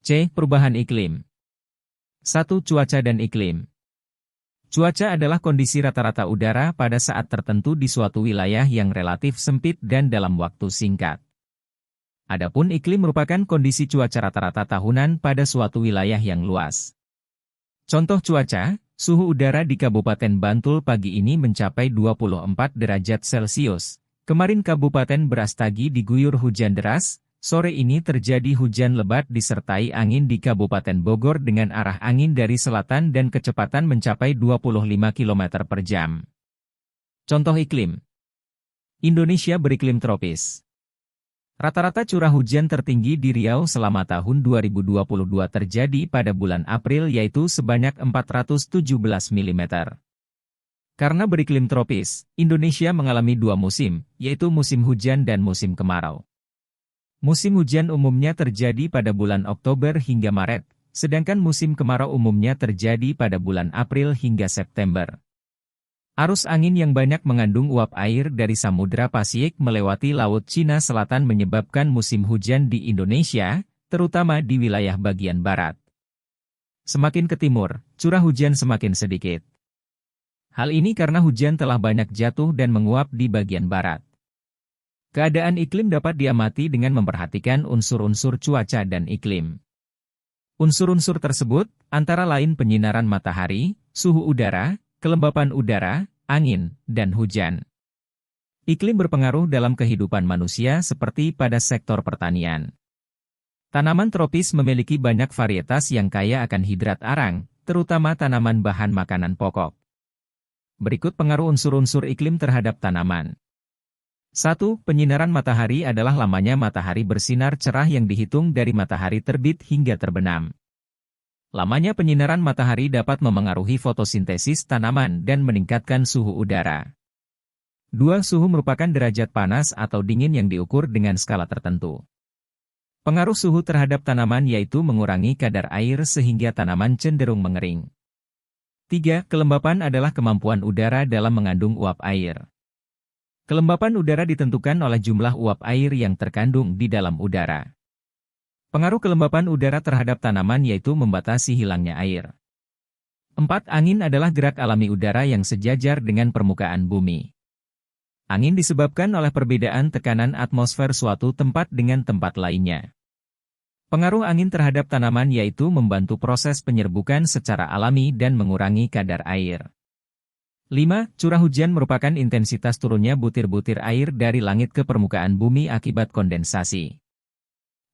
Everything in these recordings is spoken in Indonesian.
C. Perubahan iklim. 1. Cuaca dan iklim. Cuaca adalah kondisi rata-rata udara pada saat tertentu di suatu wilayah yang relatif sempit dan dalam waktu singkat. Adapun iklim merupakan kondisi cuaca rata-rata tahunan pada suatu wilayah yang luas. Contoh cuaca, suhu udara di Kabupaten Bantul pagi ini mencapai 24 derajat Celcius. Kemarin Kabupaten Brastagi diguyur hujan deras, sore ini terjadi hujan lebat disertai angin di Kabupaten Bogor dengan arah angin dari selatan dan kecepatan mencapai 25 km per jam. Contoh iklim. Indonesia beriklim tropis. Rata-rata curah hujan tertinggi di Riau selama tahun 2022 terjadi pada bulan April yaitu sebanyak 417 mm. Karena beriklim tropis, Indonesia mengalami dua musim, yaitu musim hujan dan musim kemarau. Musim hujan umumnya terjadi pada bulan Oktober hingga Maret, sedangkan musim kemarau umumnya terjadi pada bulan April hingga September. Arus angin yang banyak mengandung uap air dari Samudra Pasifik melewati Laut Cina Selatan menyebabkan musim hujan di Indonesia, terutama di wilayah bagian barat. Semakin ke timur, curah hujan semakin sedikit. Hal ini karena hujan telah banyak jatuh dan menguap di bagian barat. Keadaan iklim dapat diamati dengan memperhatikan unsur-unsur cuaca dan iklim. Unsur-unsur tersebut, antara lain penyinaran matahari, suhu udara, kelembapan udara, angin, dan hujan. Iklim berpengaruh dalam kehidupan manusia seperti pada sektor pertanian. Tanaman tropis memiliki banyak varietas yang kaya akan hidrat arang, terutama tanaman bahan makanan pokok. Berikut pengaruh unsur-unsur iklim terhadap tanaman. 1. Penyinaran matahari adalah lamanya matahari bersinar cerah yang dihitung dari matahari terbit hingga terbenam. Lamanya penyinaran matahari dapat memengaruhi fotosintesis tanaman dan meningkatkan suhu udara. 2. Suhu merupakan derajat panas atau dingin yang diukur dengan skala tertentu. Pengaruh suhu terhadap tanaman yaitu mengurangi kadar air sehingga tanaman cenderung mengering. 3. Kelembapan adalah kemampuan udara dalam mengandung uap air. Kelembapan udara ditentukan oleh jumlah uap air yang terkandung di dalam udara. Pengaruh kelembapan udara terhadap tanaman yaitu membatasi hilangnya air. 4. Angin adalah gerak alami udara yang sejajar dengan permukaan bumi. Angin disebabkan oleh perbedaan tekanan atmosfer suatu tempat dengan tempat lainnya. Pengaruh angin terhadap tanaman yaitu membantu proses penyerbukan secara alami dan mengurangi kadar air. 5. Curah hujan merupakan intensitas turunnya butir-butir air dari langit ke permukaan bumi akibat kondensasi.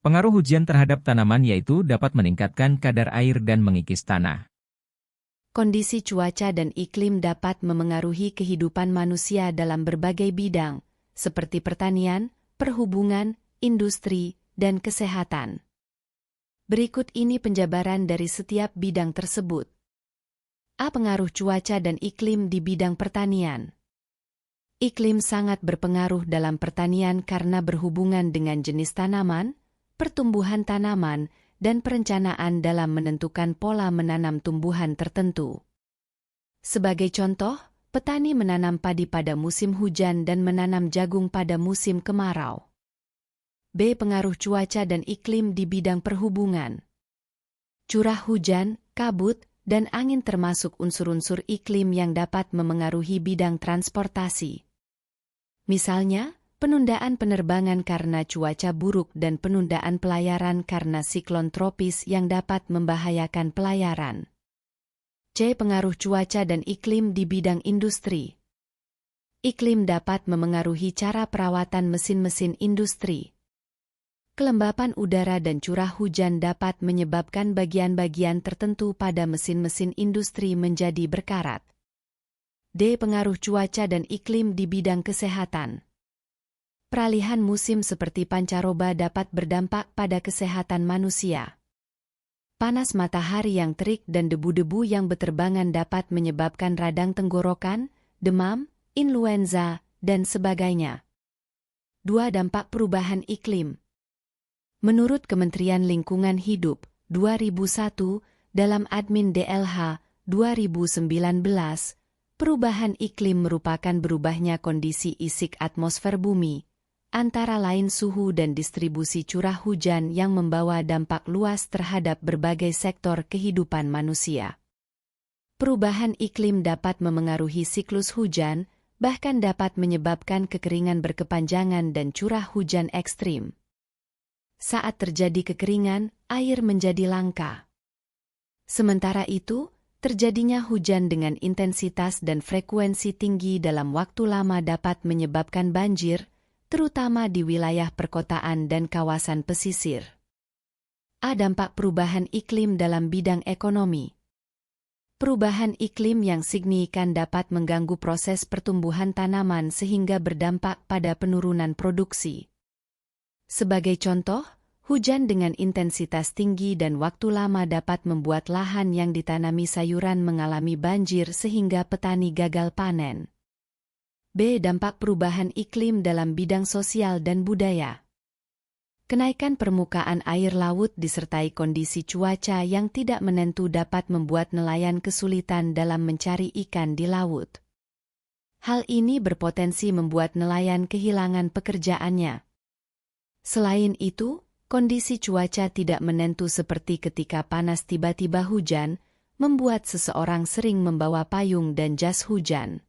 Pengaruh hujan terhadap tanaman yaitu dapat meningkatkan kadar air dan mengikis tanah. Kondisi cuaca dan iklim dapat memengaruhi kehidupan manusia dalam berbagai bidang, seperti pertanian, perhubungan, industri, dan kesehatan. Berikut ini penjabaran dari setiap bidang tersebut. A. Pengaruh cuaca dan iklim di bidang pertanian. Iklim sangat berpengaruh dalam pertanian karena berhubungan dengan jenis tanaman, pertumbuhan tanaman, dan perencanaan dalam menentukan pola menanam tumbuhan tertentu. Sebagai contoh, petani menanam padi pada musim hujan dan menanam jagung pada musim kemarau. B. Pengaruh cuaca dan iklim di bidang perhubungan. Curah hujan, kabut, dan angin termasuk unsur-unsur iklim yang dapat memengaruhi bidang transportasi. Misalnya, penundaan penerbangan karena cuaca buruk dan penundaan pelayaran karena siklon tropis yang dapat membahayakan pelayaran. C. Pengaruh cuaca dan iklim di bidang industri. Iklim dapat memengaruhi cara perawatan mesin-mesin industri. Kelembapan udara dan curah hujan dapat menyebabkan bagian-bagian tertentu pada mesin-mesin industri menjadi berkarat. D. Pengaruh cuaca dan iklim di bidang kesehatan. Peralihan musim seperti pancaroba dapat berdampak pada kesehatan manusia. Panas matahari yang terik dan debu-debu yang berterbangan dapat menyebabkan radang tenggorokan, demam, influenza, dan sebagainya. 2. Dampak perubahan iklim. Menurut Kementerian Lingkungan Hidup, 2001, dalam Admin DLH, 2019, perubahan iklim merupakan berubahnya kondisi isik atmosfer bumi, antara lain suhu dan distribusi curah hujan yang membawa dampak luas terhadap berbagai sektor kehidupan manusia. Perubahan iklim dapat memengaruhi siklus hujan, bahkan dapat menyebabkan kekeringan berkepanjangan dan curah hujan ekstrim. Saat terjadi kekeringan, air menjadi langka. Sementara itu, terjadinya hujan dengan intensitas dan frekuensi tinggi dalam waktu lama dapat menyebabkan banjir, terutama di wilayah perkotaan dan kawasan pesisir. Dampak perubahan iklim dalam bidang ekonomi. Perubahan iklim yang signifikan dapat mengganggu proses pertumbuhan tanaman sehingga berdampak pada penurunan produksi. Sebagai contoh, hujan dengan intensitas tinggi dan waktu lama dapat membuat lahan yang ditanami sayuran mengalami banjir sehingga petani gagal panen. Dampak perubahan iklim dalam bidang sosial dan budaya. Kenaikan permukaan air laut disertai kondisi cuaca yang tidak menentu dapat membuat nelayan kesulitan dalam mencari ikan di laut. Hal ini berpotensi membuat nelayan kehilangan pekerjaannya. Selain itu, kondisi cuaca tidak menentu seperti ketika panas tiba-tiba hujan, membuat seseorang sering membawa payung dan jas hujan.